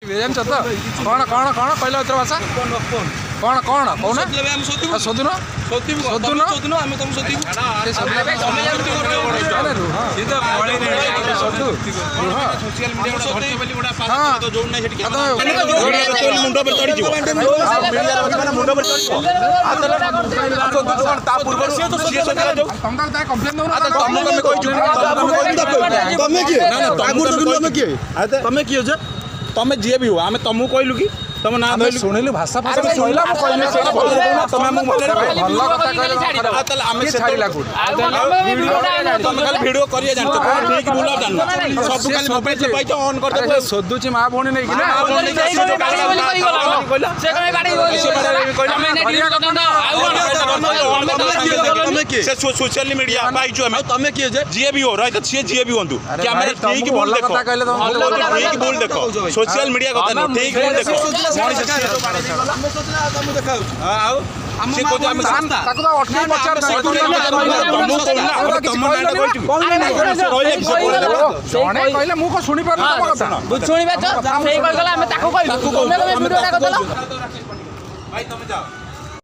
ଜାଣିଛ ତ କଣ କଣ କଣ କହିଲ ଏଥର ଭାଷା କଣ କଣ କହୁନ ଶୋଧୁନ ଶୋଧୁନ ଆମେ ତମକୁ ଶୋଧିବୁ तमे किए जे तमे जी भी हो आम तुमको कहलु कि तुम ना शुणिलु भाषा भाषा कहला मु कहले तुम भल कथा कहला आमे छाड़िला कोड तुम खाली वीडियो करिए जानतो ठीक भूल जानना सब खाली मोबाइल से पाइछ ऑन कर दे सोदुची मा भौणी नै कि ना से कहे गाड़ी बोली तमे ने वीडियो करन तमे के से सोशल मीडिया पाइछु हम तमे के जे जी भी हो रही छे जी भी होंतु कैमरा ठीक भूल देखो ठीक भूल देखो सोशल मीडिया कथा नहीं ठीक भूल देखो मणि से हम सोचला तुम देखाउ आउ से को हम ताको 18 बच्चा जणे कहले मु को सुनी पर सुनी बच्चा सेही कहला हम ताको कहलु तुमे वीडियो टा करदलो भाई तुम जाओ।